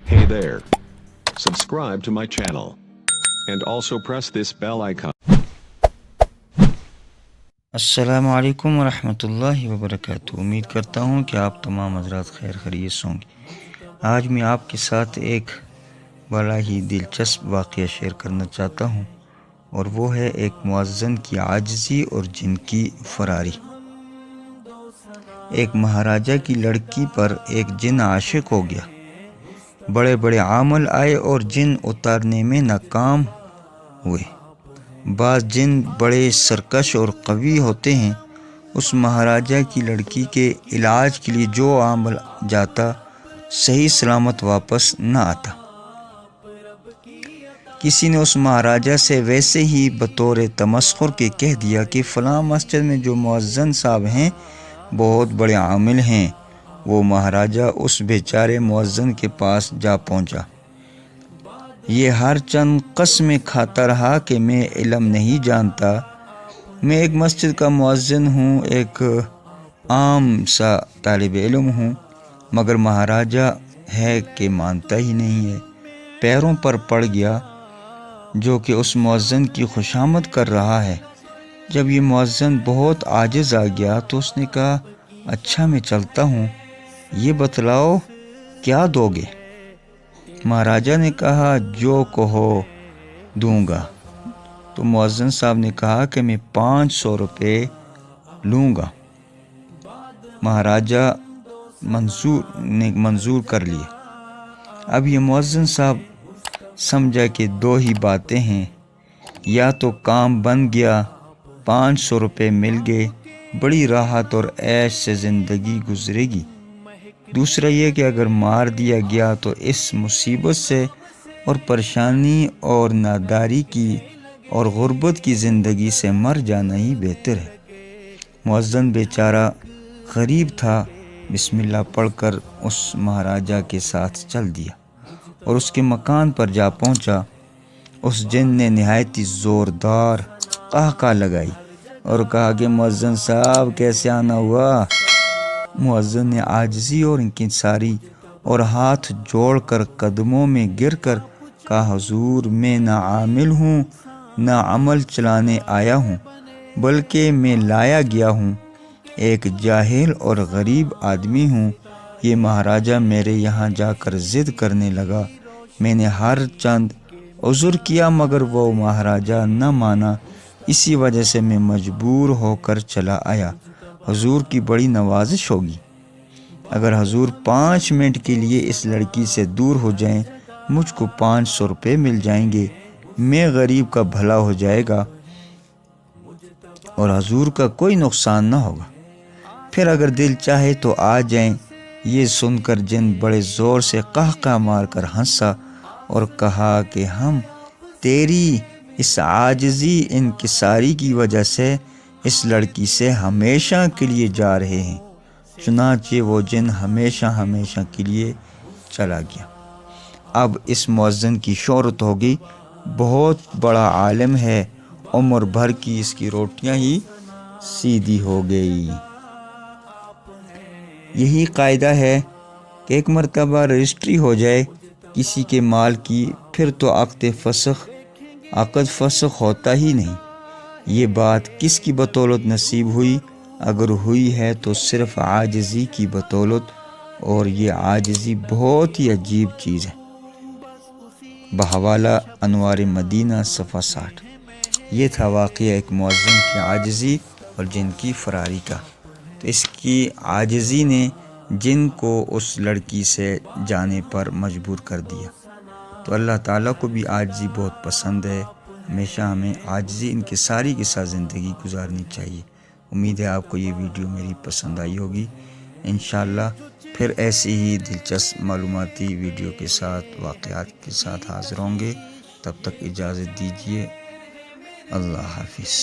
Hey there. Subscribe to my channel. And also press this bell icon. السلام علیکم ورحمۃ وبرکاتہ۔ امید کرتا ہوں کہ آپ تمام حضرات خیر خیریت سے ہوں گے۔ آج میں آپ کے ساتھ ایک بڑا ہی دلچسپ واقعہ شیئر کرنا چاہتا ہوں، اور وہ ہے ایک مؤذن کی عاجزی اور جن کی فراری۔ ایک مہاراجہ کی لڑکی پر ایک جن عاشق ہو گیا۔ بڑے بڑے عامل آئے اور جن اتارنے میں ناکام ہوئے۔ بعض جن بڑے سرکش اور قوی ہوتے ہیں۔ اس مہاراجہ کی لڑکی کے علاج کے لیے جو عامل جاتا صحیح سلامت واپس نہ آتا۔ کسی نے اس مہاراجہ سے ویسے ہی بطور تمسخر کے کہہ دیا کہ فلاں مسجد میں جو مؤذن صاحب ہیں بہت بڑے عامل ہیں۔ وہ مہاراجہ اس بیچارے مؤذن کے پاس جا پہنچا۔ یہ ہر چند قسمیں کھاتا رہا کہ میں علم نہیں جانتا، میں ایک مسجد کا مؤذن ہوں، ایک عام سا طالب علم ہوں، مگر مہاراجہ ہے کہ مانتا ہی نہیں ہے۔ پیروں پر پڑ گیا جو کہ اس مؤذن کی خوشامد کر رہا ہے۔ جب یہ مؤذن بہت عاجز آ گیا تو اس نے کہا، اچھا میں چلتا ہوں، یہ بتلاؤ کیا دو گے؟ مہاراجہ نے کہا، جو کہو دوں گا۔ تو مؤذن صاحب نے کہا کہ میں 500 روپے لوں گا۔ مہاراجہ منظور کر لیے۔ اب یہ مؤذن صاحب سمجھا کہ دو ہی باتیں ہیں، یا تو کام بن گیا، 500 روپے مل گئے، بڑی راحت اور عیش سے زندگی گزرے گی، دوسرا یہ کہ اگر مار دیا گیا تو اس مصیبت سے اور پریشانی اور ناداری کی اور غربت کی زندگی سے مر جانا ہی بہتر ہے۔ مؤذن بیچارہ غریب تھا، بسم اللہ پڑھ کر اس مہاراجہ کے ساتھ چل دیا اور اس کے مکان پر جا پہنچا۔ اس جن نے نہایت ہی زوردار قہقہ لگائی اور کہا کہ مؤذن صاحب کیسے آنا ہوا؟ مؤذن نے عاجزی اور انکساری اور ہاتھ جوڑ کر قدموں میں گر کر کہا، حضور میں نہ عامل ہوں نہ عمل چلانے آیا ہوں، بلکہ میں لایا گیا ہوں، ایک جاہل اور غریب آدمی ہوں۔ یہ مہاراجہ میرے یہاں جا کر ضد کرنے لگا، میں نے ہر چند عذر کیا مگر وہ مہاراجہ نہ مانا، اسی وجہ سے میں مجبور ہو کر چلا آیا۔ حضور کی بڑی نوازش ہوگی اگر حضور 5 منٹ کے لیے اس لڑکی سے دور ہو جائیں، مجھ کو 500 روپے مل جائیں گے، میں غریب کا بھلا ہو جائے گا اور حضور کا کوئی نقصان نہ ہوگا، پھر اگر دل چاہے تو آ جائیں۔ یہ سن کر جن بڑے زور سے قہقہ مار کر ہنسا اور کہا کہ ہم تیری اس عاجزی انکساری کی وجہ سے اس لڑکی سے ہمیشہ کے لیے جا رہے ہیں۔ چنانچہ وہ جن ہمیشہ کے لیے چلا گیا۔ اب اس مؤذن کی شہرت ہوگی، بہت بڑا عالم ہے، عمر بھر کی اس کی روٹیاں ہی سیدھی ہو گئی۔ یہی قاعدہ ہے کہ ایک مرتبہ رجسٹری ہو جائے کسی کے مال کی، پھر تو عقد فسخ ہوتا ہی نہیں۔ یہ بات کس کی بدولت نصیب ہوئی؟ اگر ہوئی ہے تو صرف عاجزی کی بدولت، اور یہ عاجزی بہت ہی عجیب چیز ہے۔ بحوالہ انوار مدینہ صفحہ 60۔ یہ تھا واقعہ ایک مؤذن کی عاجزی اور جن کی فراری کا۔ تو اس کی عاجزی نے جن کو اس لڑکی سے جانے پر مجبور کر دیا۔ تو اللہ تعالیٰ کو بھی عاجزی بہت پسند ہے، ہمیشہ ہمیں عاجزی انکساری کے ساتھ زندگی گزارنی چاہیے۔ امید ہے آپ کو یہ ویڈیو میری پسند آئی ہوگی۔ انشاءاللہ پھر ایسی ہی دلچسپ معلوماتی ویڈیو کے ساتھ، واقعات کے ساتھ حاضر ہوں گے۔ تب تک اجازت دیجیے، اللہ حافظ۔